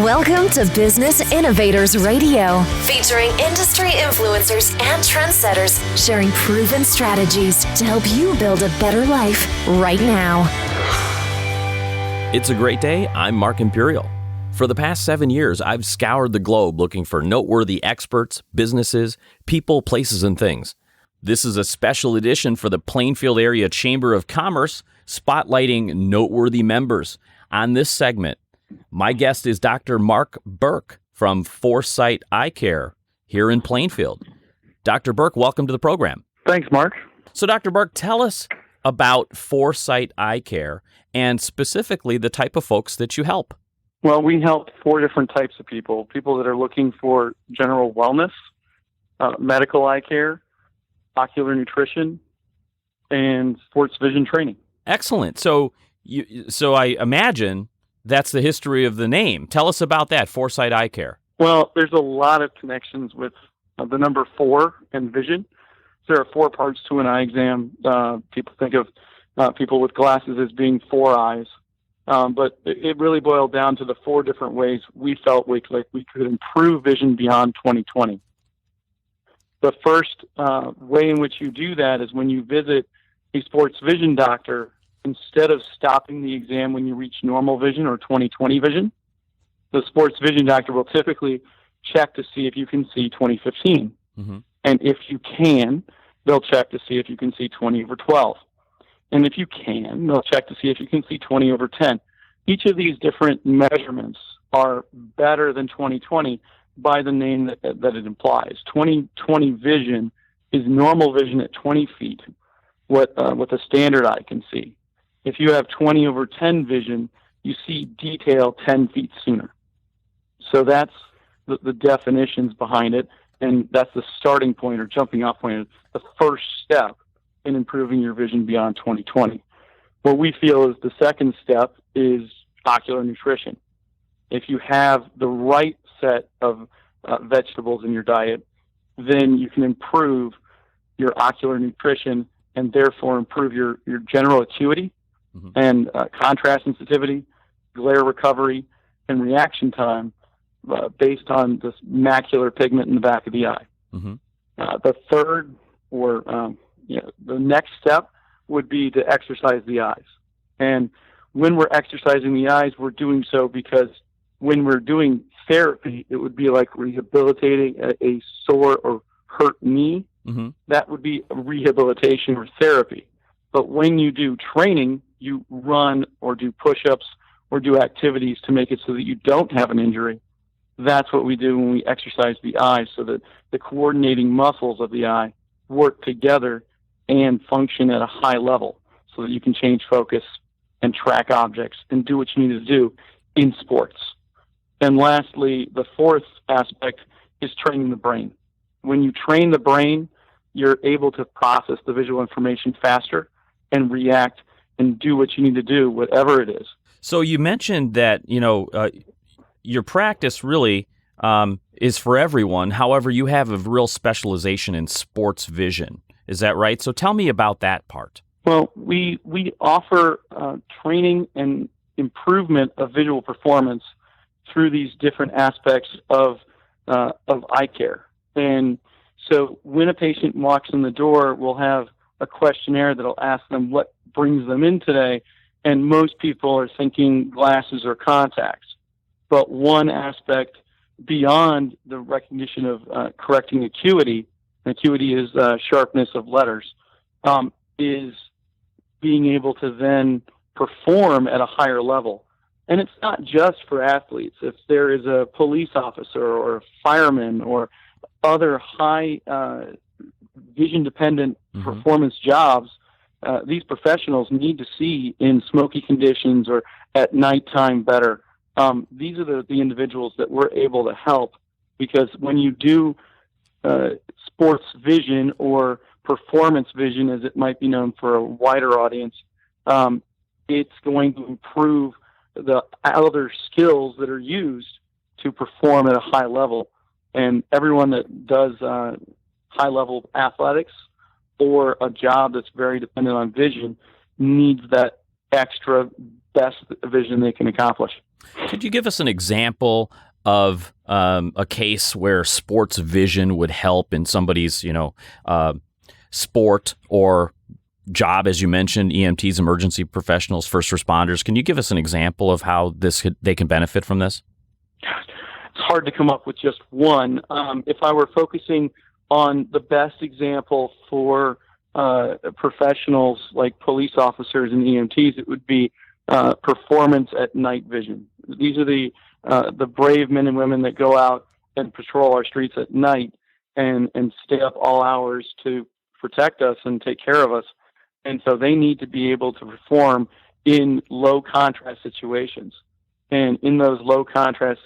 Welcome to Business Innovators Radio, featuring industry influencers and trendsetters sharing proven strategies to help you build a better life right now. It's a great day. I'm Mark Imperial. For the past 7 years, I've scoured the globe looking for noteworthy experts, businesses, people, places, and things. This is a special edition for the Plainfield Area Chamber of Commerce, spotlighting noteworthy members. On this segment, my guest is Dr. Mark Burke from Foresight Eye Care here in Plainfield. Dr. Burke, welcome to the program. Thanks, Mark. So, Dr. Burke, tell us about Foresight Eye Care and specifically the type of folks that you help. Well, we help 4 different types of people. People that are looking for general wellness, medical eye care, ocular nutrition, and sports vision training. Excellent. So I imagine that's the history of the name. Tell us about that, Foresight Eye Care. Well, there's a lot of connections with the number 4 and vision. There are 4 parts to an eye exam. People think of people with glasses as being 4 eyes. But it really boiled down to the 4 different ways we felt like we could improve vision beyond 2020. The first way in which you do that is when you visit a sports vision doctor. Instead of stopping the exam when you reach normal vision or 20/20 vision, the sports vision doctor will typically check to see if you can see 20/15. Mm-hmm. And if you can, they'll check to see if you can see 20/12. And if you can, they'll check to see if you can see 20/10. Each of these different measurements are better than 20/20 by the name that it implies. 20/20 vision is normal vision at 20 feet, what a standard eye can see. If you have 20/10 vision, you see detail 10 feet sooner. So that's the definitions behind it, and that's the starting point or jumping off point, the first step in improving your vision beyond 20/20. What we feel is the second step is ocular nutrition. If you have the right set of vegetables in your diet, then you can improve your ocular nutrition and therefore improve your general acuity, mm-hmm. and contrast sensitivity, glare recovery, and reaction time based on this macular pigment in the back of the eye. Mm-hmm. The third or the next step would be to exercise the eyes. And when we're exercising the eyes, we're doing so because when we're doing therapy, it would be like rehabilitating a sore or hurt knee. Mm-hmm. That would be rehabilitation or therapy. But when you do training, you run or do push-ups or do activities to make it so that you don't have an injury. That's what we do when we exercise the eye, so that the coordinating muscles of the eye work together and function at a high level so that you can change focus and track objects and do what you need to do in sports. And lastly, the 4th aspect is training the brain. When you train the brain, you're able to process the visual information faster and react and do what you need to do, whatever it is. So you mentioned that, your practice really is for everyone. However, you have a real specialization in sports vision. Is that right? So tell me about that part. Well, we offer training and improvement of visual performance through these different aspects of eye care. And so when a patient walks in the door, we'll have a questionnaire that'll ask them what brings them in today. And most people are thinking glasses or contacts. But one aspect beyond the recognition of correcting acuity is sharpness of letters, is being able to then perform at a higher level. And it's not just for athletes. If there is a police officer or a fireman or other high vision-dependent mm-hmm. performance jobs, these professionals need to see in smoky conditions or at nighttime better. These are the individuals that we're able to help, because when you do sports vision or performance vision, as it might be known for a wider audience, it's going to improve the other skills that are used to perform at a high level. And everyone that does high-level athletics or a job that's very dependent on vision needs that extra best vision they can accomplish. Could you give us an example of a case where sports vision would help in somebody's, sport or job, as you mentioned, EMTs, emergency professionals, first responders? Can you give us an example of how they can benefit from this? It's hard to come up with just one. If I were focusing on the best example for professionals like police officers and EMTs, it would be performance at night vision. These are the brave men and women that go out and patrol our streets at night and stay up all hours to protect us and take care of us. And so they need to be able to perform in low contrast situations. And in those low contrast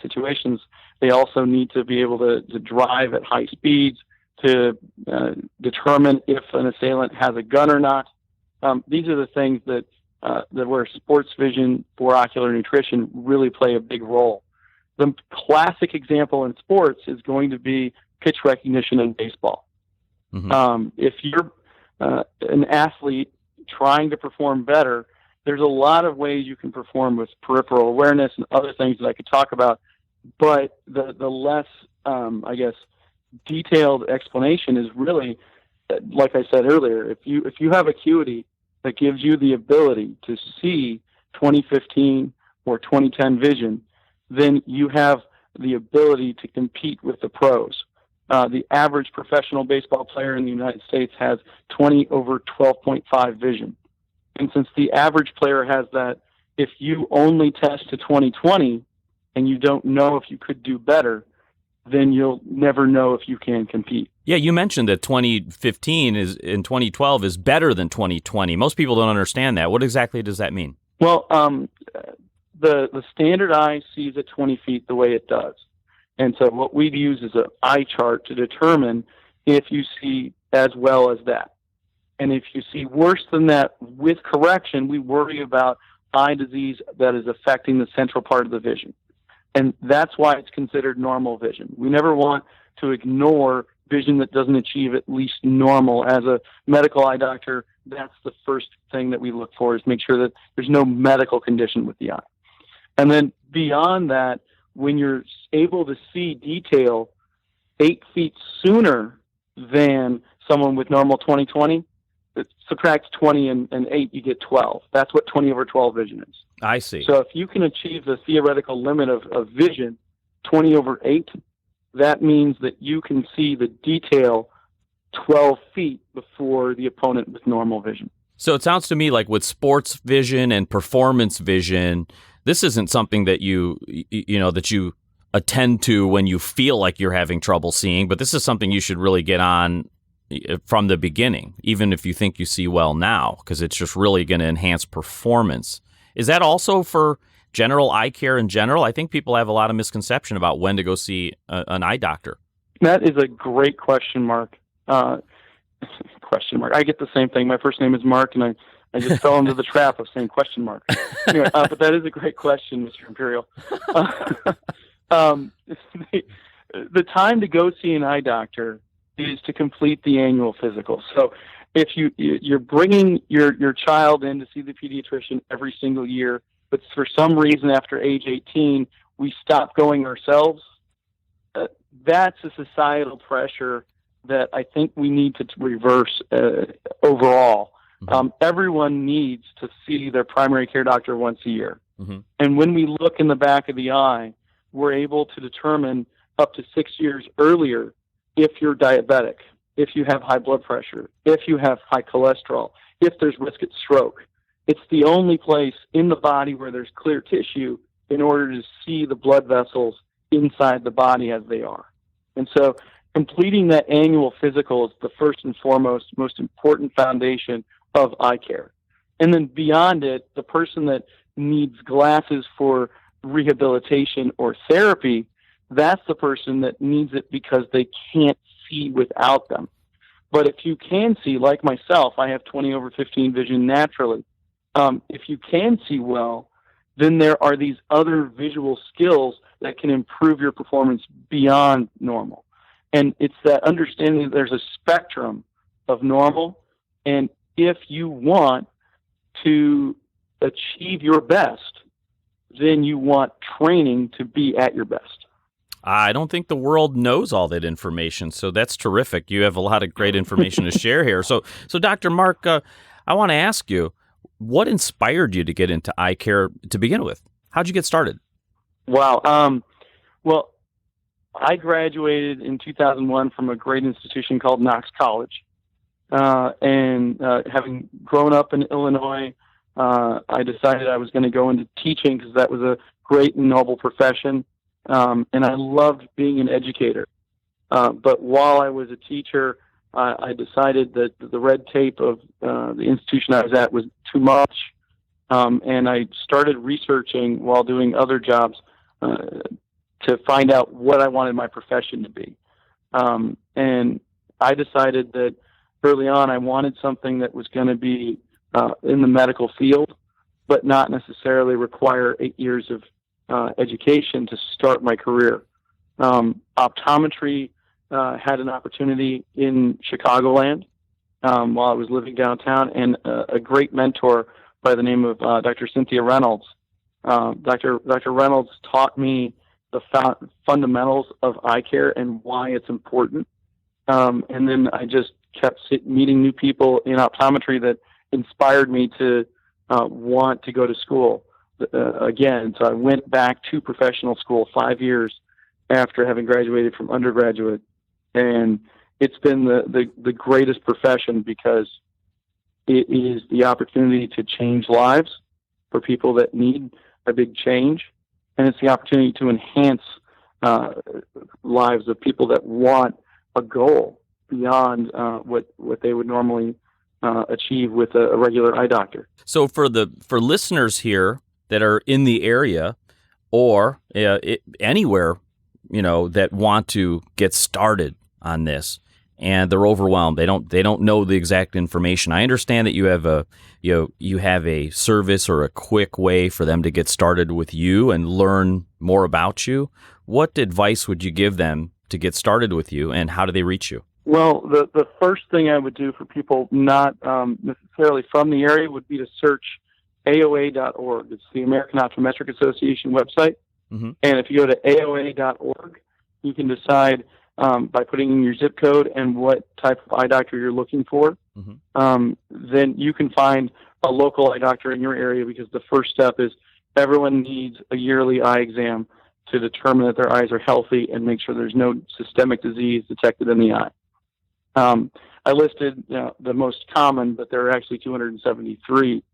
situations, they also need to be able to drive at high speeds to determine if an assailant has a gun or not. These are the things that where sports vision for ocular nutrition really play a big role. The classic example in sports is going to be pitch recognition in baseball. Mm-hmm. If you're an athlete trying to perform better, there's a lot of ways you can perform with peripheral awareness and other things that I could talk about. But the less, detailed explanation is really, like I said earlier, if you have acuity that gives you the ability to see 2015 or 2010 vision, then you have the ability to compete with the pros. The average professional baseball player in the United States has 20/12.5 vision. And since the average player has that, if you only test to 20/20 and you don't know if you could do better, then you'll never know if you can compete. Yeah, you mentioned that 2015 in 2012 is better than 2020. Most people don't understand that. What exactly does that mean? Well, the standard eye sees at 20 feet the way it does. And so what we'd use is an eye chart to determine if you see as well as that. And if you see worse than that with correction, we worry about eye disease that is affecting the central part of the vision. And that's why it's considered normal vision. We never want to ignore vision that doesn't achieve at least normal. As a medical eye doctor, that's the first thing that we look for, is make sure that there's no medical condition with the eye. And then beyond that, when you're able to see detail 8 feet sooner than someone with normal 20/20, subtract 20 and 8, you get 12. That's what 20/12 vision is. I see. So if you can achieve the theoretical limit of vision, 20/8, that means that you can see the detail 12 feet before the opponent with normal vision. So it sounds to me like with sports vision and performance vision, this isn't something that you attend to when you feel like you're having trouble seeing, but this is something you should really get on from the beginning, even if you think you see well now, because it's just really going to enhance performance. Is that also for general eye care in general? I think people have a lot of misconception about when to go see an eye doctor. That is a great question, Mark. Question mark. I get the same thing. My first name is Mark, and I just fell into the trap of saying question mark. Anyway, but that is a great question, Mr. Imperial. The time to go see an eye doctor is to complete the annual physical. So if you're bringing your child in to see the pediatrician every single year, but for some reason after age 18 we stop going ourselves, that's a societal pressure that I think we need to reverse overall. Mm-hmm. Everyone needs to see their primary care doctor once a year. Mm-hmm. And when we look in the back of the eye, we're able to determine up to 6 years earlier if you're diabetic, if you have high blood pressure, if you have high cholesterol, if there's risk at stroke. It's the only place in the body where there's clear tissue in order to see the blood vessels inside the body as they are. And so completing that annual physical is the first and foremost, most important foundation of eye care. And then beyond it, the person that needs glasses for rehabilitation or therapy, that's the person that needs it because they can't see without them. But if you can see, like myself, I have 20/15 vision naturally. If you can see well, then there are these other visual skills that can improve your performance beyond normal. And it's that understanding that there's a spectrum of normal. And if you want to achieve your best, then you want training to be at your best. I don't think the world knows all that information, so that's terrific. You have a lot of great information to share here. So Dr. Mark, I want to ask you, what inspired you to get into eye care to begin with? How'd you get started? Wow. Well, I graduated in 2001 from a great institution called Knox College. And having grown up in Illinois, I decided I was going to go into teaching because that was a great and noble profession. And I loved being an educator. But while I was a teacher, I decided that the red tape of the institution I was at was too much. And I started researching while doing other jobs to find out what I wanted my profession to be. And I decided that early on I wanted something that was going to be in the medical field, but not necessarily require 8 years of education to start my career. Optometry had an opportunity in Chicagoland while I was living downtown, and a great mentor by the name of Dr. Cynthia Reynolds. Dr. Reynolds taught me the fundamentals of eye care and why it's important. And then I just kept meeting new people in optometry that inspired me to want to go to school again. So I went back to professional school 5 years after having graduated from undergraduate. And it's been the greatest profession because it is the opportunity to change lives for people that need a big change. And it's the opportunity to enhance lives of people that want a goal beyond what they would normally achieve with a regular eye doctor. So for listeners here that are in the area or anywhere, that want to get started on this and they're overwhelmed, they don't know the exact information. I understand that you have a service or a quick way for them to get started with you and learn more about you. What advice would you give them to get started with you, and how do they reach you? Well, the first thing I would do for people not necessarily from the area would be to search AOA.org. It's the American Optometric Association website. Mm-hmm. And if you go to AOA.org, you can decide by putting in your zip code and what type of eye doctor you're looking for. Mm-hmm. Then you can find a local eye doctor in your area, because the first step is everyone needs a yearly eye exam to determine that their eyes are healthy and make sure there's no systemic disease detected in the eye. I listed the most common, but there are actually 273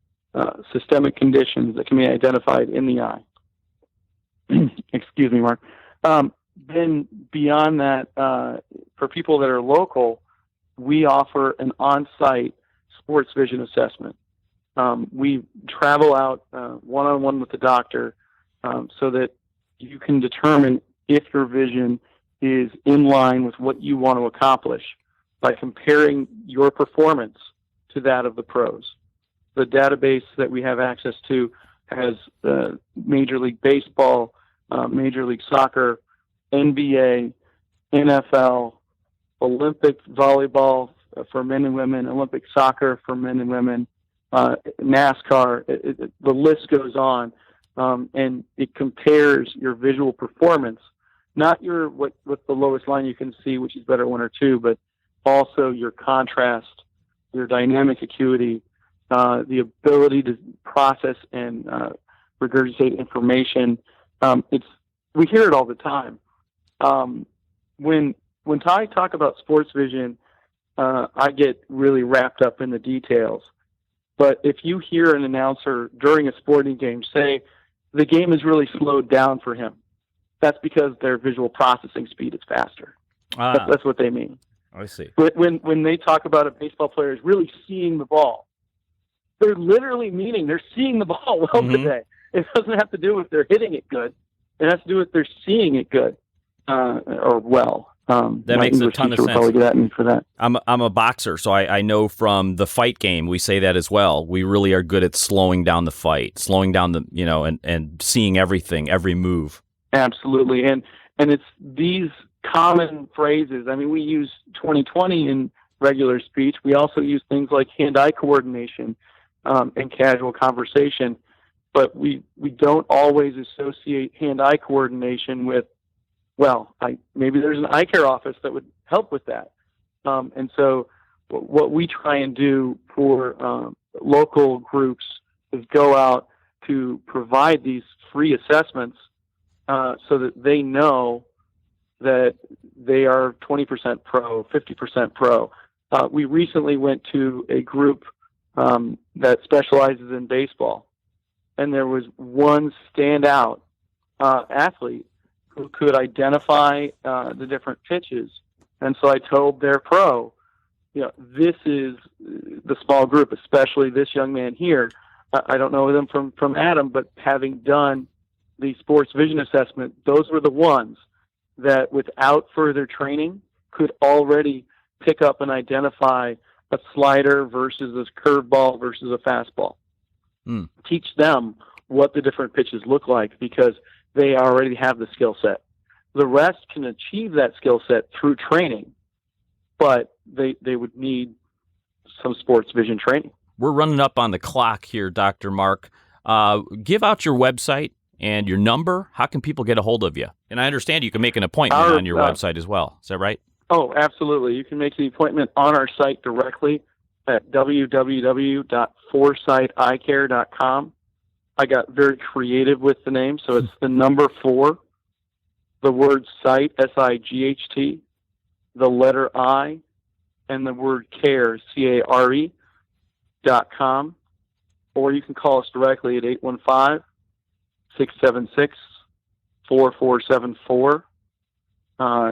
systemic conditions that can be identified in the eye. Excuse me, Mark. Then beyond that, for people that are local, we offer an on-site sports vision assessment. We travel out one-on-one with the doctor so that you can determine if your vision is in line with what you want to accomplish by comparing your performance to that of the pros. The database that we have access to has Major League Baseball, Major League Soccer, NBA, NFL, Olympic volleyball for men and women, Olympic soccer for men and women, NASCAR. The list goes on, and it compares your visual performance, not your what the lowest line you can see, which is better one or two, but also your contrast, your dynamic acuity, the ability to process and regurgitate information. We hear it all the time. When I talk about sports vision, I get really wrapped up in the details. But if you hear an announcer during a sporting game say the game is really slowed down for him, that's because their visual processing speed is faster. That's what they mean. I see. When they talk about a baseball player is really seeing the ball, they're literally meaning they're seeing the ball well today. It doesn't have to do with they're hitting it good. It has to do with they're seeing it good or well. That makes a ton of sense. Probably get at me for that. I'm a boxer, so I know from the fight game we say that as well. We really are good at slowing down the fight, slowing down the and seeing everything, every move. Absolutely, and it's these common phrases. I mean, we use 20/20 in regular speech. We also use things like hand-eye coordination and casual conversation. but we don't always associate hand-eye coordination with, maybe there's an eye care office that would help with that. And so what we try and do for local groups is go out to provide these free assessments so that they know that they are 20% pro, 50% pro. We recently went to a group that specializes in baseball, and there was one standout athlete who could identify the different pitches. And so I told their pro, this is the small group, especially this young man here. I don't know them from Adam, but having done the sports vision assessment, those were the ones that without further training could already pick up and identify a slider versus a curveball versus a fastball. Teach them what the different pitches look like because they already have the skill set. The rest can achieve that skill set through training, but they would need some sports vision training. We're running up on the clock here, Dr. Mark. Give out your website and your number. How can people get a hold of you? And I understand you can make an appointment on your website as well. Is that right? Oh, absolutely. You can make the appointment on our site directly at www.foresighteyecare.com. I got very creative with the name, so it's the number 4, the word sight, S-I-G-H-T, the letter I, and the word care, C-A-R-E.com. Or you can call us directly at 815-676-4474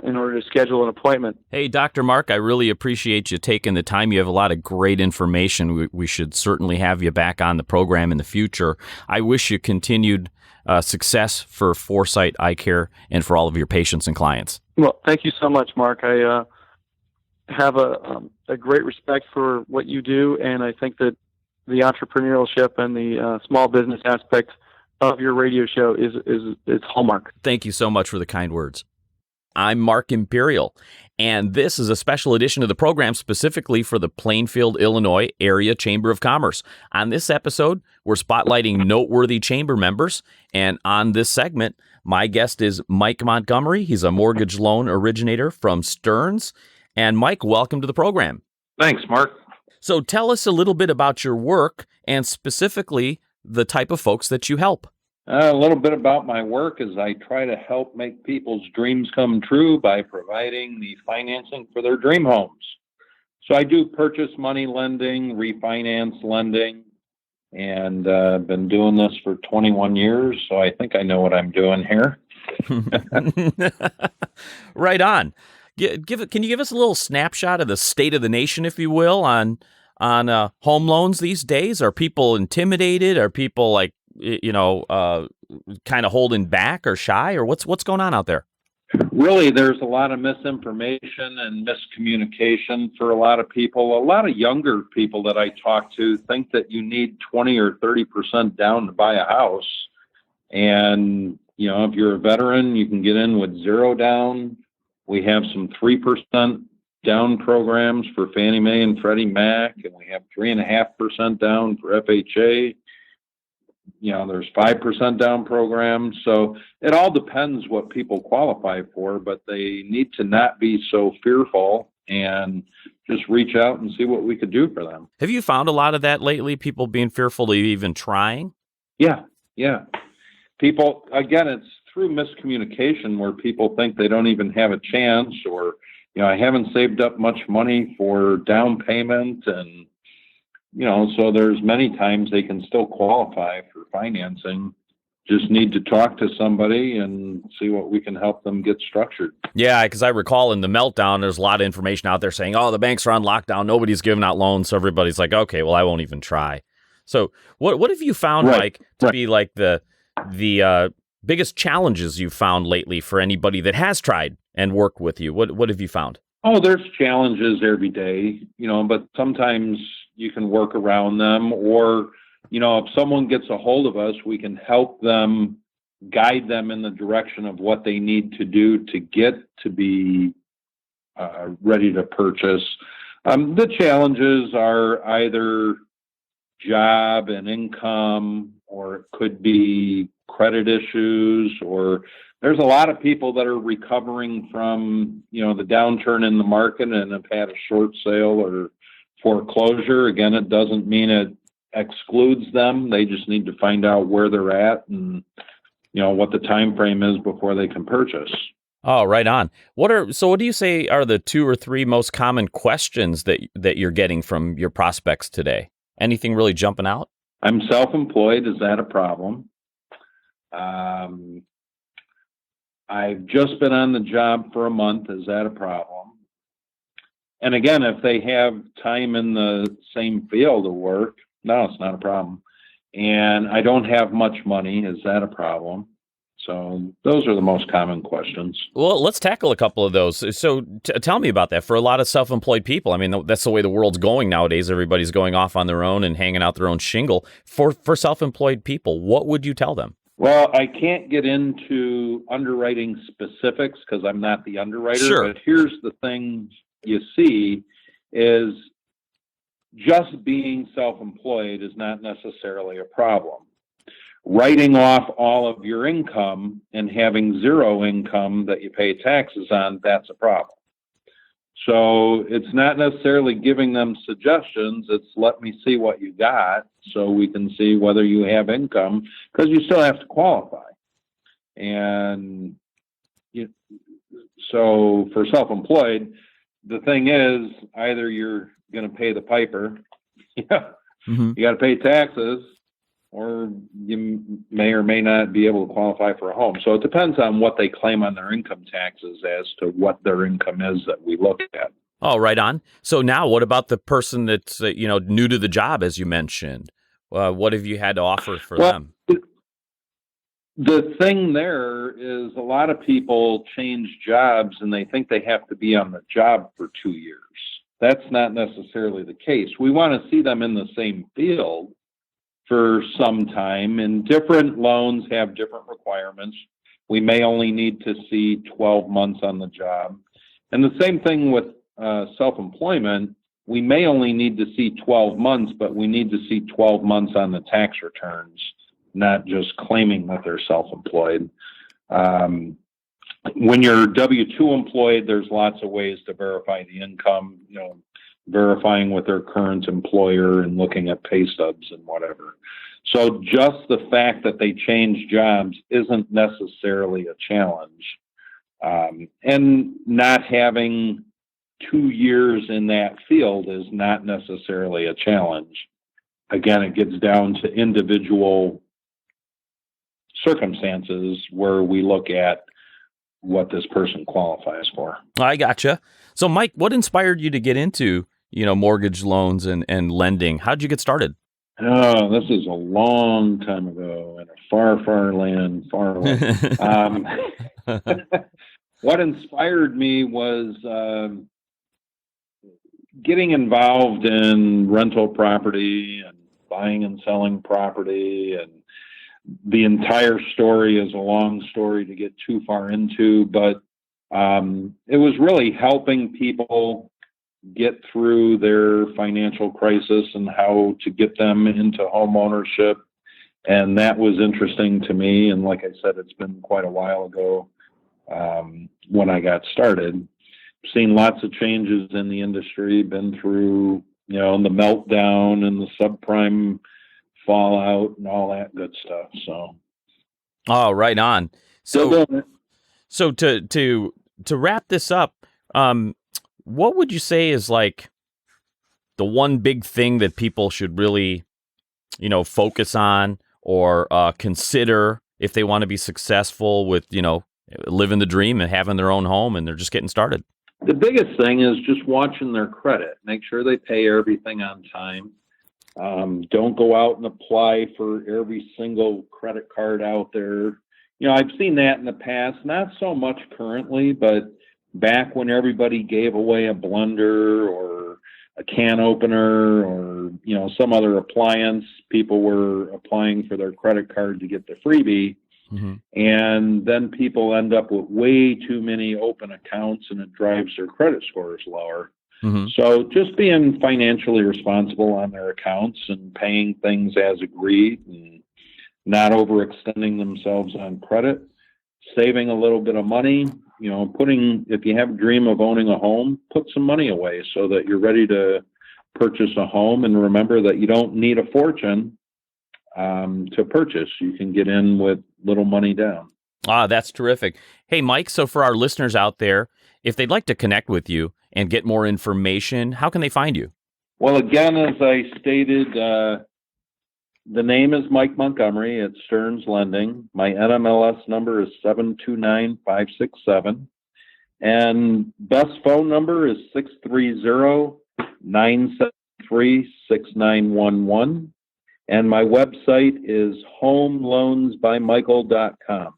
in order to schedule an appointment. Hey, Dr. Mark, I really appreciate you taking the time. You have a lot of great information. We should certainly have you back on the program in the future. I wish you continued success for Foresight Eye Care and for all of your patients and clients. Well, thank you so much, Mark. I have a great respect for what you do, and I think that the entrepreneurship and the small business aspect of your radio show is hallmark. Thank you so much for the kind words. I'm Mark Imperial, and this is a special edition of the program specifically for the Plainfield, Illinois Area Chamber of Commerce. On this episode, we're spotlighting noteworthy chamber members, and on this segment, my guest is Mike Montgomery. He's a mortgage loan originator from Stearns. And Mike, welcome to the program. Thanks, Mark. So tell us a little bit about your work and specifically the type of folks that you help. A little bit about my work is I try to help make people's dreams come true by providing the financing for their dream homes. So I do purchase money lending, refinance lending, and I've been doing this for 21 years, so I think I know what I'm doing here. Right on. Can you give us a little snapshot of the state of the nation, if you will, on home loans these days? Are people intimidated? Are people kind of holding back or shy, or what's going on out there? Really, there's a lot of misinformation and miscommunication for a lot of people. A lot of younger people that I talk to think that you need 20 or 30% down to buy a house. And, if you're a veteran, you can get in with 0 down. We have some 3% down programs for Fannie Mae and Freddie Mac, and we have 3.5% down for FHA. There's 5% down programs. So it all depends what people qualify for, but they need to not be so fearful and just reach out and see what we could do for them. Have you found a lot of that lately, people being fearful of even trying? Yeah. People, again, it's through miscommunication where people think they don't even have a chance, or, I haven't saved up much money for down payment, and so there's many times they can still qualify for financing. Just need to talk to somebody and see what we can help them get structured. Yeah, because I recall in the meltdown, there's a lot of information out there saying, the banks are on lockdown, nobody's giving out loans, so everybody's like, okay, well, I won't even try. So what have you found, Mike, to be like the biggest challenges you've found lately for anybody that has tried and worked with you? What have you found? Oh, there's challenges every day, but sometimes you can work around them, or, if someone gets a hold of us, we can help them, guide them in the direction of what they need to do to get to be ready to purchase. The challenges are either job and income, or it could be credit issues, or there's a lot of people that are recovering from, the downturn in the market and have had a short sale or foreclosure. Again, it doesn't mean it excludes them. They just need to find out where they're at and, what the time frame is before they can purchase. Oh, right on. What do you say are the 2 or 3 most common questions that you're getting from your prospects today? Anything really jumping out? I'm self-employed. Is that a problem? I've just been on the job for a month. Is that a problem? And again, if they have time in the same field of work, no, it's not a problem. And I don't have much money. Is that a problem? So those are the most common questions. Well, let's tackle a couple of those. So tell me about that. For a lot of self-employed people, I mean, that's the way the world's going nowadays. Everybody's going off on their own and hanging out their own shingle. For self-employed people, what would you tell them? Well, I can't get into underwriting specifics because I'm not the underwriter. Sure. But here's the thing you see is just being self-employed is not necessarily a problem. Writing off all of your income and having zero income that you pay taxes on, that's a problem. So it's not necessarily giving them suggestions. It's let me see what you got so we can see whether you have income, because you still have to qualify. And so for self-employed, the thing is either you're going to pay the piper, you got to pay taxes, or you may or may not be able to qualify for a home. So it depends on what they claim on their income taxes as to what their income is that we look at. Oh, right on. So now what about the person that's, new to the job, as you mentioned? What have you had to offer for them? The thing there is a lot of people change jobs and they think they have to be on the job for 2 years. That's not necessarily the case. We want to see them in the same field for some time, and different loans have different requirements. We may only need to see 12 months on the job. And the same thing with self-employment. We may only need to see 12 months, but we need to see 12 months on the tax returns, not just claiming that they're self-employed. When you're W-2 employed, there's lots of ways to verify the income, verifying with their current employer and looking at pay stubs and whatever. So just the fact that they change jobs isn't necessarily a challenge. And not having 2 years in that field is not necessarily a challenge. Again, it gets down to individual circumstances where we look at what this person qualifies for. I gotcha. So, Mike, what inspired you to get into, mortgage loans and lending? How'd you get started? Oh, this is a long time ago in a far, far land, far away. What inspired me was getting involved in rental property and buying and selling property, and the entire story is a long story to get too far into, but it was really helping people get through their financial crisis and how to get them into home ownership. And that was interesting to me. And like I said, it's been quite a while ago when I got started. Seen lots of changes in the industry, been through, the meltdown and the subprime fallout and all that good stuff. So, oh, right on. So to wrap this up, what would you say is like the one big thing that people should really, focus on or consider if they want to be successful with, living the dream and having their own home and they're just getting started? The biggest thing is just watching their credit. Make sure they pay everything on time. Don't go out and apply for every single credit card out there. I've seen that in the past, not so much currently, but back when everybody gave away a blender or a can opener or, some other appliance, people were applying for their credit card to get the freebie. Mm-hmm. And then people end up with way too many open accounts and it drives their credit scores lower. Mm-hmm. So just being financially responsible on their accounts and paying things as agreed and not overextending themselves on credit, saving a little bit of money, if you have a dream of owning a home, put some money away so that you're ready to purchase a home. And remember that you don't need a fortune to purchase. You can get in with little money down. Ah, that's terrific. Hey, Mike, so for our listeners out there, if they'd like to connect with you and get more information, how can they find you? Well, again, as I stated, the name is Mike Montgomery at Stearns Lending. My NMLS number is 739567. And best phone number is 630-973-6911. And my website is homeloansbymichael.com.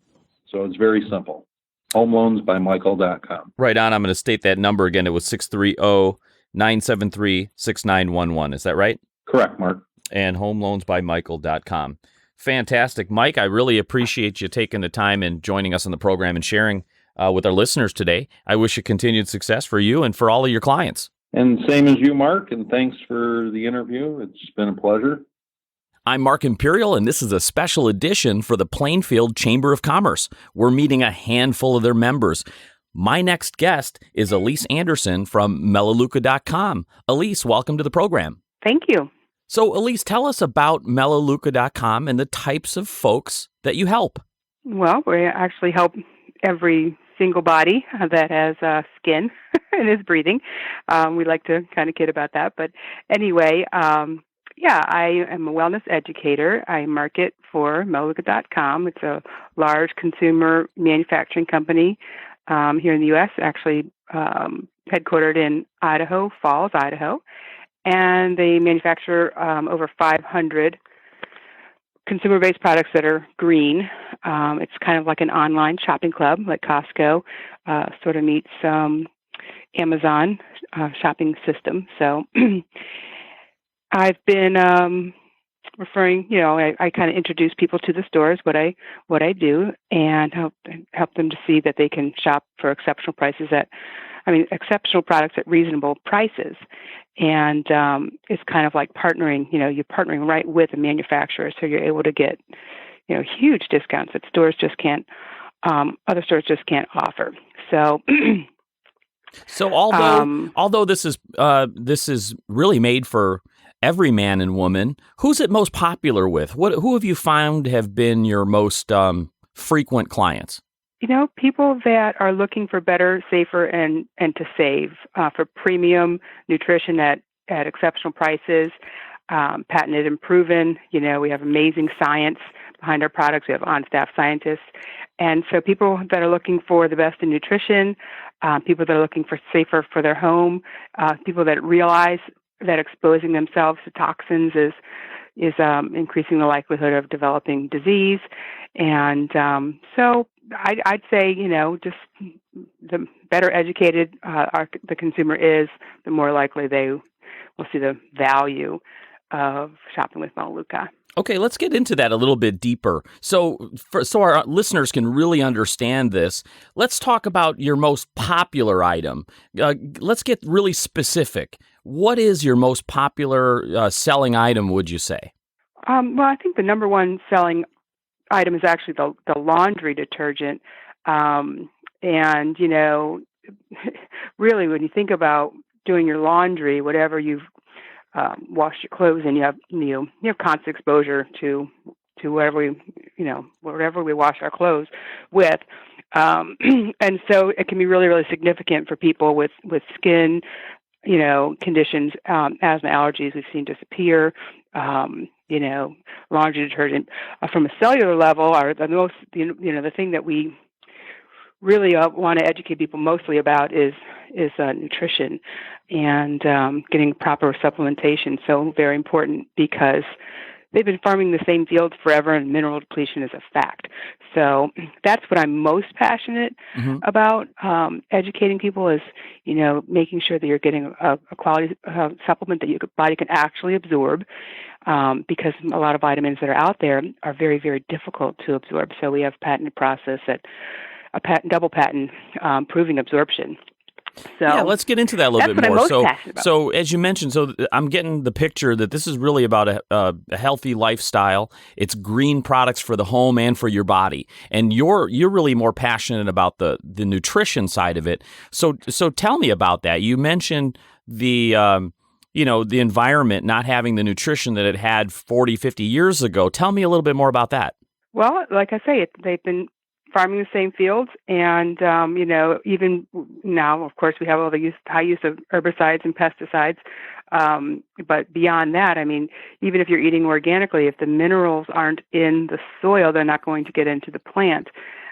So it's very simple. homeloansbymichael.com. Right on. I'm going to state that number again. It was 630-973-6911. Is that right? Correct, Mark. And homeloansbymichael.com. Fantastic. Mike, I really appreciate you taking the time and joining us on the program and sharing with our listeners today. I wish you continued success for you and for all of your clients. And same as you, Mark, and thanks for the interview. It's been a pleasure. I'm Mark Imperial, and this is a special edition for the Plainfield Chamber of Commerce. We're meeting a handful of their members. My next guest is Alise Anderson from Melaleuca.com. Alise, welcome to the program. Thank you. So, Alise, tell us about Melaleuca.com and the types of folks that you help. Well, we actually help every single body that has skin and is breathing. We like to kind of kid about that. But anyway, I am a wellness educator. I market for Melaleuca.com. It's a large consumer manufacturing company here in the U.S., actually headquartered in Idaho Falls, Idaho. And they manufacture over 500 consumer-based products that are green. It's kind of like an online shopping club, like Costco, sort of meets Amazon shopping system. So I've been referring, I kind of introduce people to the stores, what I do, and help them to see that they can shop for exceptional products at reasonable prices. And it's kind of like partnering, you're partnering right with a manufacturer, so you're able to get, huge discounts that stores just can't, other stores just can't offer. So, although this is really made for every man and woman, who's it most popular with? Who have you found have been your most frequent clients? People that are looking for better, safer, and to save for premium nutrition at exceptional prices, patented and proven. We have amazing science behind our products. We have on-staff scientists. And so people that are looking for the best in nutrition, people that are looking for safer for their home, people that realize that exposing themselves to toxins is increasing the likelihood of developing disease. And so I'd say, just the better educated the consumer is, the more likely they will see the value of shopping with Melaleuca. Okay, let's get into that a little bit deeper. So our listeners can really understand this, let's talk about your most popular item. Let's get really specific. What is your most popular selling item, would you say? Well, I think the number one selling item is actually the laundry detergent. And, really, when you think about doing your laundry, whatever you've washed your clothes in, you have constant exposure to whatever we wash our clothes with. And so it can be really, really significant for people with skin, conditions, asthma, allergies we've seen disappear. Laundry detergent from a cellular level are the most, the thing that we really want to educate people mostly about is nutrition and getting proper supplementation. So very important because they've been farming the same fields forever, and mineral depletion is a fact. So that's what I'm most passionate about, educating people is, making sure that you're getting a quality supplement that your body can actually absorb, because a lot of vitamins that are out there are very, very difficult to absorb. So we have patented process double patent proving absorption. So yeah, let's get into that a little bit that's more. what I'm most passionate about. So as you mentioned, I'm getting the picture that this is really about a healthy lifestyle. It's green products for the home and for your body, and you're really more passionate about the nutrition side of it. So tell me about that. You mentioned the the environment not having the nutrition that it had 40, 50 years ago. Tell me a little bit more about that. Well, like I say, they've been farming the same fields, and even now, of course, we have all the high use of herbicides and pesticides. But beyond that, I mean, even if you're eating organically, if the minerals aren't in the soil, they're not going to get into the plant,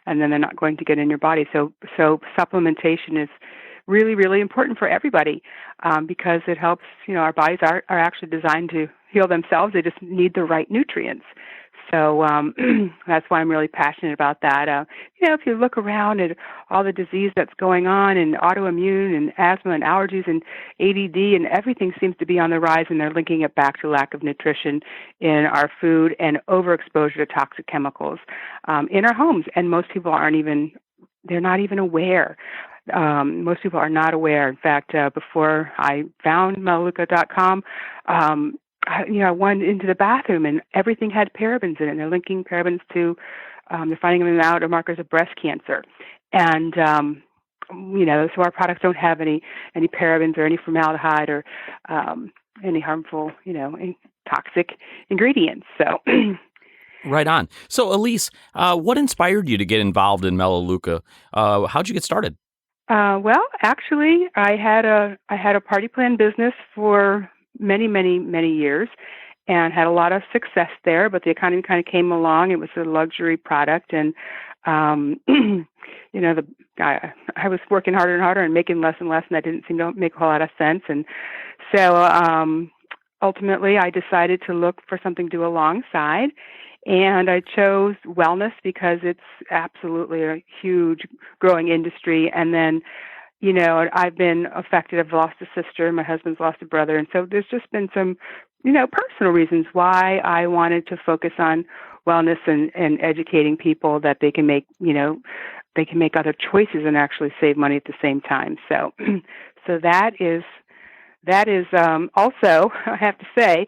and then they're not going to get in your body. So supplementation is really, really important for everybody because it helps. Our bodies are actually designed to heal themselves. They just need the right nutrients. So that's why I'm really passionate about that. If you look around at all the disease that's going on and autoimmune and asthma and allergies and ADD and everything seems to be on the rise, and they're linking it back to lack of nutrition in our food and overexposure to toxic chemicals in our homes. And most people they're not even aware. Most people are not aware. In fact, before I found Melaleuca.com, I went into the bathroom and everything had parabens in it. And they're linking parabens to, they're finding them out as markers of breast cancer. And, so our products don't have any parabens or any formaldehyde or any harmful, toxic ingredients. So. Right on. So, Alise, what inspired you to get involved in Melaleuca? How'd you get started? Well, actually, I had a party plan business for many, many, many years and had a lot of success there, but the economy kind of came along. It was a luxury product, and I was working harder and harder and making less and less, and that didn't seem to make a whole lot of sense. And so ultimately I decided to look for something to do alongside, and I chose wellness because it's absolutely a huge growing industry. And then I've been affected. I've lost a sister. My husband's lost a brother. And so there's just been some, personal reasons why I wanted to focus on wellness and educating people that they can make, they can make other choices and actually save money at the same time. So that is also, I have to say,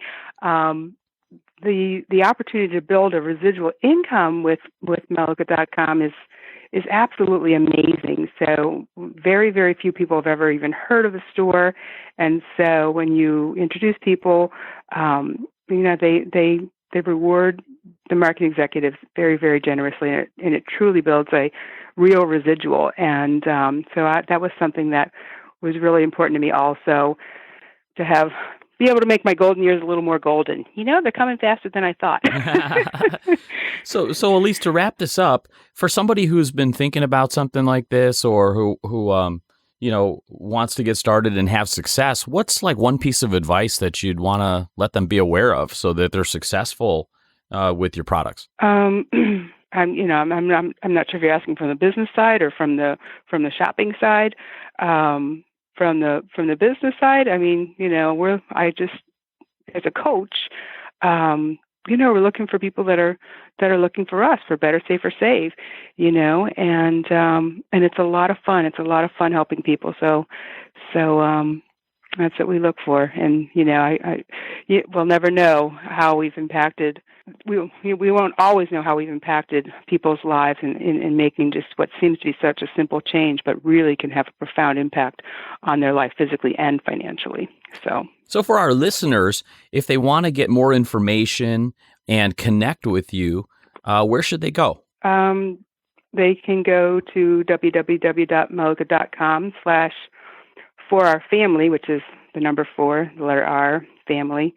the opportunity to build a residual income with Melaleuca.com is absolutely amazing. So very, very few people have ever even heard of the store. And so when you introduce people, they reward the marketing executives very, very generously, and it truly builds a real residual. And that was something that was really important to me also, to be able to make my golden years a little more golden. They're coming faster than I thought. So Alise, to wrap this up, for somebody who's been thinking about something like this, or who wants to get started and have success, what's like one piece of advice that you'd want to let them be aware of so that they're successful with your products? I'm not sure if you're asking from the business side or from the shopping side. From the business side, I mean, as a coach, we're looking for people that are looking for us for better, safer, save, and it's a lot of fun. It's a lot of fun helping people. So that's what we look for. And, we'll never know how we've impacted. We won't always know how we've impacted people's lives in making just what seems to be such a simple change, but really can have a profound impact on their life physically and financially. So for our listeners, if they want to get more information and connect with you, where should they go? They can go to www.melaleuca.com/4RFamily, which is the number 4, the letter R, family.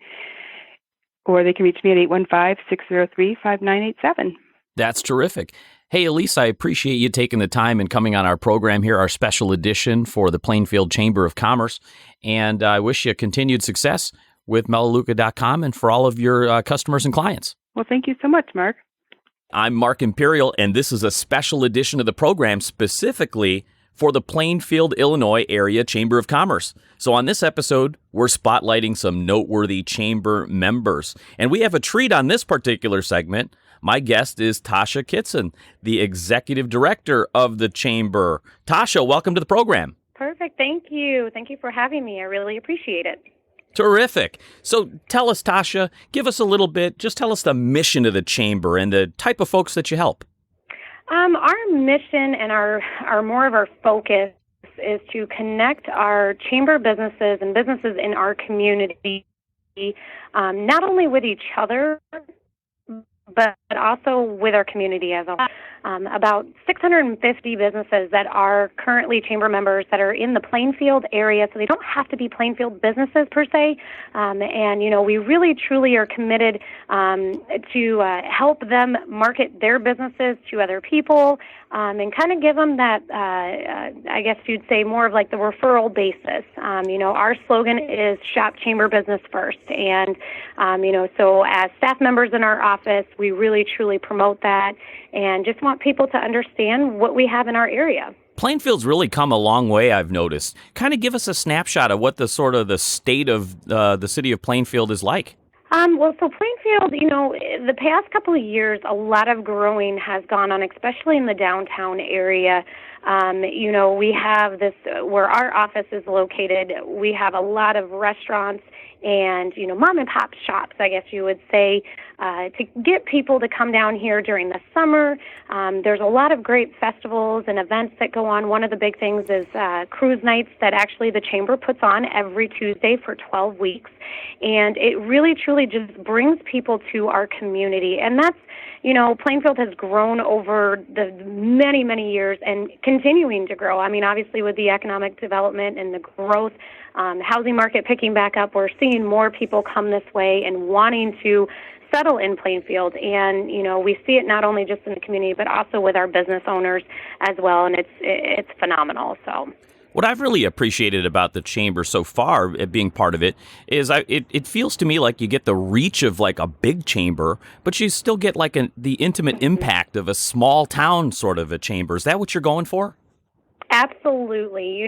Or they can reach me at 815-603-5987. That's terrific. Hey, Alise, I appreciate you taking the time and coming on our program here, our special edition for the Plainfield Chamber of Commerce. And I wish you continued success with Melaleuca.com and for all of your customers and clients. Well, thank you so much, Mark. I'm Mark Imperial, and this is a special edition of the program specifically for the Plainfield, Illinois Area Chamber of Commerce. So on this episode, we're spotlighting some noteworthy chamber members. And we have a treat on this particular segment. My guest is Tasha Kitson, the executive director of the chamber. Tasha, welcome to the program. Perfect. Terrific. Thank you. Thank you for having me. I really appreciate it. Terrific. So tell us, Tasha, give us a little bit, just tell us the mission of the Chamber and the type of folks that you help. Our mission and our more of our focus is to connect our chamber businesses and businesses in our community, not only with each other, but also with our community as a whole. About 650 businesses that are currently chamber members that are in the Plainfield area, so they don't have to be Plainfield businesses per se. And, we really, truly are committed to help them market their businesses to other people and kind of give them that, I guess you'd say, more of like the referral basis. Our slogan is shop chamber business first. And, so as staff members in our office, we really, truly promote that and just want people to understand what we have in our area. Plainfield's really come a long way, I've noticed. Kind of give us a snapshot of what the state of the city of Plainfield is like. So Plainfield, the past couple of years, a lot of growing has gone on, especially in the downtown area. We have this, where our office is located, we have a lot of restaurants and, mom and pop shops, I guess you would say, to get people to come down here during the summer. There's a lot of great festivals and events that go on. One of the big things is cruise nights that actually the Chamber puts on every Tuesday for 12 weeks. And it really, truly just brings people to our community. And that's, Plainfield has grown over the many, many years and continuing to grow. I mean, obviously with the economic development and the growth, housing market picking back up, we're seeing more people come this way and wanting to settle in Plainfield. And, we see it not only just in the community, but also with our business owners as well. And it's phenomenal. So what I've really appreciated about the Chamber so far, being part of it, is it feels to me like you get the reach of like a big chamber, but you still get like the intimate impact of a small town sort of a chamber. Is that what you're going for? Absolutely.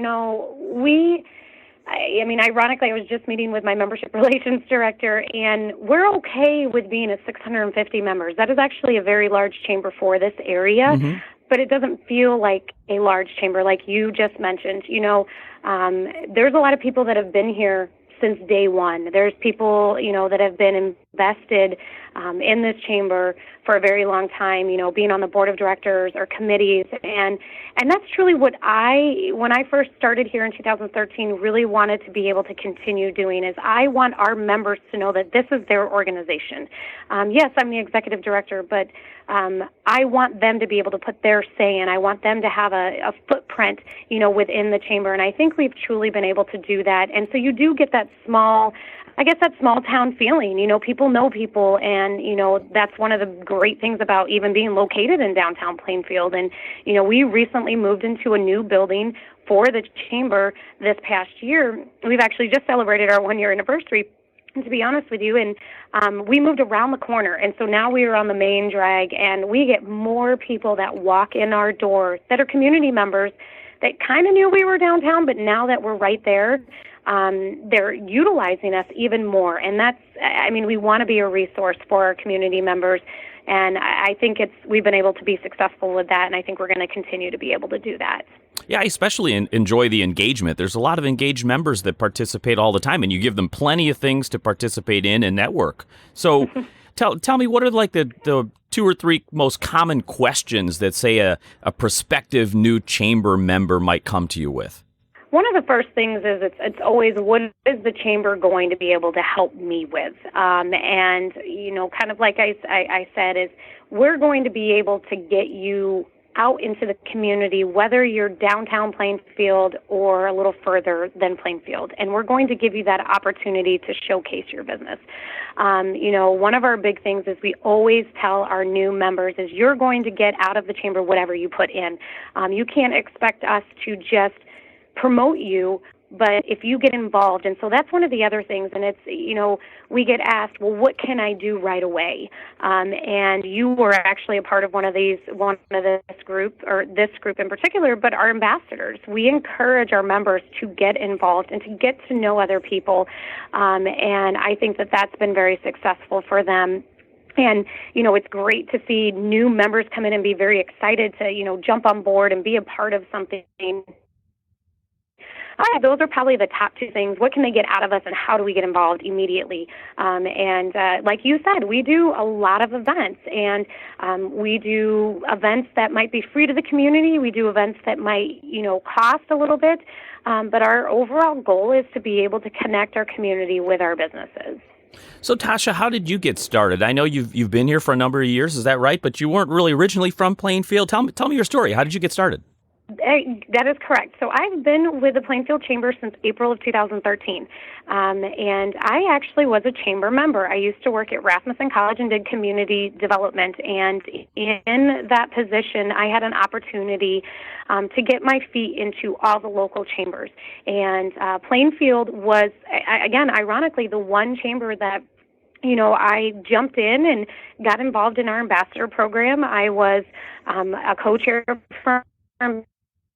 Ironically, I was just meeting with my membership relations director, and we're okay with being at 650 members. That is actually a very large chamber for this area. Mm-hmm. But it doesn't feel like a large chamber like you just mentioned. There's a lot of people that have been here since day one. There's people, that have been invested in this chamber for a very long time, being on the board of directors or committees. And that's truly what when I first started here in 2013, really wanted to be able to continue doing is I want our members to know that this is their organization. Yes, I'm the executive director, but I want them to be able to put their say in. I want them to have a footprint, within the chamber. And I think we've truly been able to do that. And so you do get that small town feeling. People know people, and that's one of the great things about even being located in downtown Plainfield. And we recently moved into a new building for the chamber this past year. We've actually just celebrated our 1-year anniversary, and to be honest with you, and we moved around the corner, and so now we are on the main drag, and we get more people that walk in our door that are community members that kind of knew we were downtown, but now that we're right there, they're utilizing us even more. And we want to be a resource for our community members. And I think we've been able to be successful with that. And I think we're going to continue to be able to do that. Yeah, I especially enjoy the engagement. There's a lot of engaged members that participate all the time, and you give them plenty of things to participate in and network. So tell me, what are like the 2 or 3 most common questions that, say, a prospective new chamber member might come to you with? One of the first things is it's always, what is the chamber going to be able to help me with? And, kind of like I said, is we're going to be able to get you out into the community, whether you're downtown Plainfield or a little further than Plainfield. And we're going to give you that opportunity to showcase your business. One of our big things is we always tell our new members is you're going to get out of the chamber whatever you put in. You can't expect us to just promote you, but if you get involved, and so that's one of the other things, and it's, we get asked, well, what can I do right away? And you were actually a part of this group, or this group in particular, but our ambassadors. We encourage our members to get involved and to get to know other people, and I think that that's been very successful for them. And, it's great to see new members come in and be very excited to, jump on board and be a part of something. those are probably the top two things. What can they get out of us, and how do we get involved immediately? And like you said, we do a lot of events, and we do events that might be free to the community. We do events that might, cost a little bit, but our overall goal is to be able to connect our community with our businesses. So, Tasha, how did you get started? I know you've been here for a number of years, is that right? But you weren't really originally from Plainfield. Tell me your story. How did you get started? That is correct. So I've been with the Plainfield Chamber since April of 2013, and I actually was a chamber member. I used to work at Rasmussen College and did community development, and in that position, I had an opportunity to get my feet into all the local chambers. And Plainfield was, again, ironically, the one chamber that I jumped in and got involved in our ambassador program. I was a co-chair for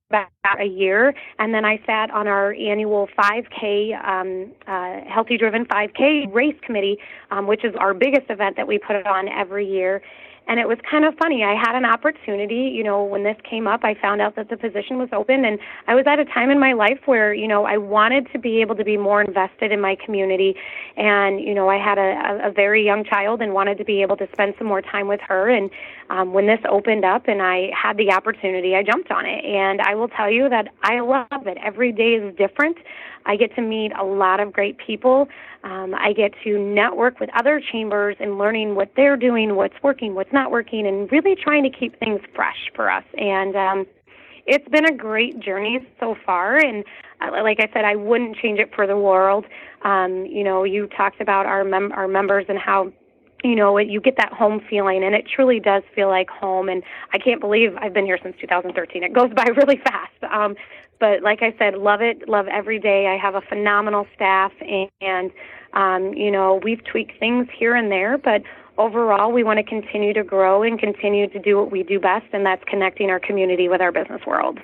about a year, and then I sat on our annual 5K, Healthy Driven 5K race committee, which is our biggest event that we put on every year. And it was kind of funny. I had an opportunity, when this came up, I found out that the position was open, and I was at a time in my life where, I wanted to be able to be more invested in my community. And, I had a very young child and wanted to be able to spend some more time with her. And when this opened up and I had the opportunity, I jumped on it. And I will tell you that I love it. Every day is different. I get to meet a lot of great people. I get to network with other chambers and learning what they're doing, what's working, what's not working, and really trying to keep things fresh for us. And it's been a great journey so far. And like I said, I wouldn't change it for the world. You talked about our members and how you get that home feeling, and it truly does feel like home. And I can't believe I've been here since 2013. It goes by really fast. But like I said, love it, love every day. I have a phenomenal staff, and we've tweaked things here and there, but overall we want to continue to grow and continue to do what we do best, and that's connecting our community with our business world.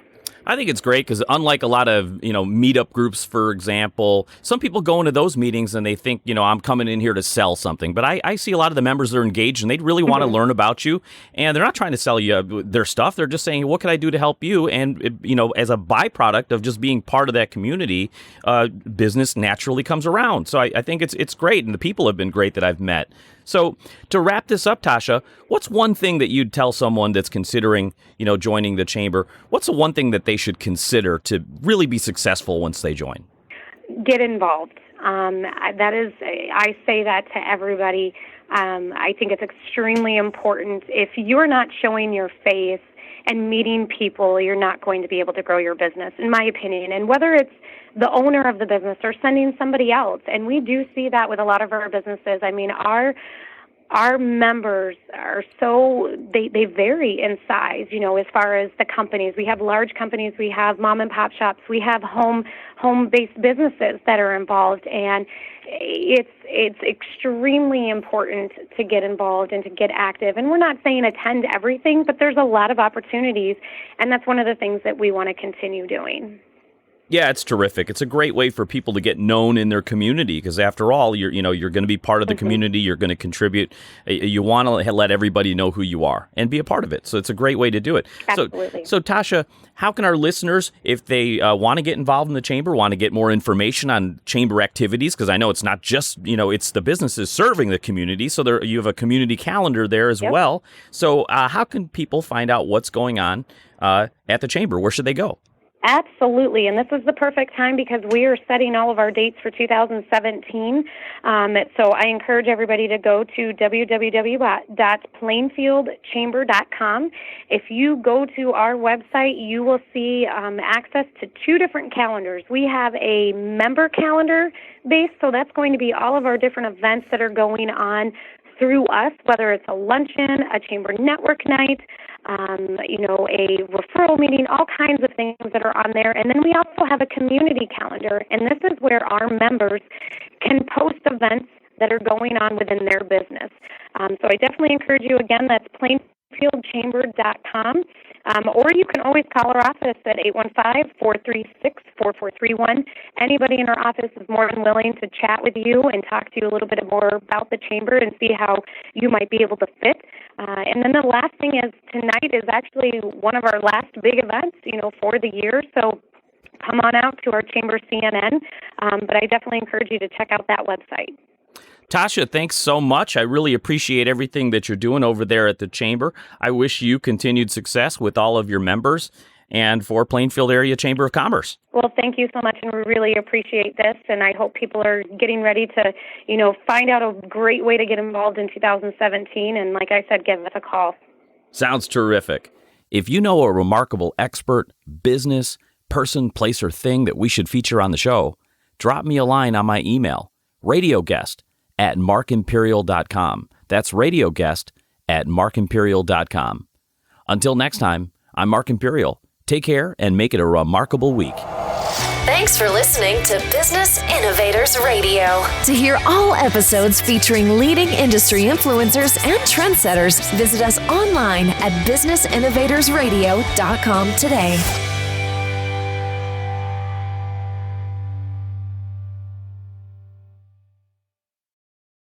I think it's great because unlike a lot of, meetup groups, for example, some people go into those meetings and they think, I'm coming in here to sell something. But I see a lot of the members that are engaged and they really want to learn about you. And they're not trying to sell you their stuff. They're just saying, what can I do to help you? And, as a byproduct of just being part of that community, business naturally comes around. So I think it's great. And the people have been great that I've met. So to wrap this up, Tasha, what's one thing that you'd tell someone that's considering, joining the chamber? What's the one thing that they should consider to really be successful once they join? Get involved. I say that to everybody. I think it's extremely important. If you're not showing your face and meeting people, you're not going to be able to grow your business, in my opinion. And whether it's the owner of the business or sending somebody else, and we do see that with a lot of our businesses. I mean, our members are they vary in size, as far as the companies. We have large companies, we have mom and pop shops, we have home-based businesses that are involved, and it's extremely important to get involved and to get active. And we're not saying attend everything, but there's a lot of opportunities, and that's one of the things that we want to continue doing. Yeah, it's terrific. It's a great way for people to get known in their community because, after all, you're going to be part of the community. You're going to contribute. You want to let everybody know who you are and be a part of it. So it's a great way to do it. Absolutely. So Tasha, how can our listeners, if they want to get involved in the chamber, want to get more information on chamber activities? Because I know it's not just it's the businesses serving the community. So you have a community calendar there as well. So how can people find out what's going on at the chamber? Where should they go? Absolutely, and this is the perfect time because we are setting all of our dates for 2017. So I encourage everybody to go to www.plainfieldchamber.com. If you go to our website, you will see access to two different calendars. We have a member calendar base, so that's going to be all of our different events that are going on through us, whether it's a luncheon, a chamber network night, a referral meeting, all kinds of things that are on there. And then we also have a community calendar, and this is where our members can post events that are going on within their business. So I definitely encourage you, again, that's plainfieldchamber.com, or you can always call our office at 815-436-4431. Anybody in our office is more than willing to chat with you and talk to you a little bit more about the chamber and see how you might be able to fit. And then the last thing is tonight is actually one of our last big events, for the year. So come on out to our Chamber CNN. But I definitely encourage you to check out that website. Tasha, thanks so much. I really appreciate everything that you're doing over there at the Chamber. I wish you continued success with all of your members and for Plainfield Area Chamber of Commerce. Well, thank you so much, and we really appreciate this, and I hope people are getting ready to, find out a great way to get involved in 2017, and like I said, give us a call. Sounds terrific. If you know a remarkable expert, business, person, place, or thing that we should feature on the show, drop me a line on my email, radioguest@markimperial.com. That's radioguest@markimperial.com. Until next time, I'm Mark Imperial. Take care and make it a remarkable week. Thanks for listening to Business Innovators Radio. To hear all episodes featuring leading industry influencers and trendsetters, visit us online at businessinnovatorsradio.com today.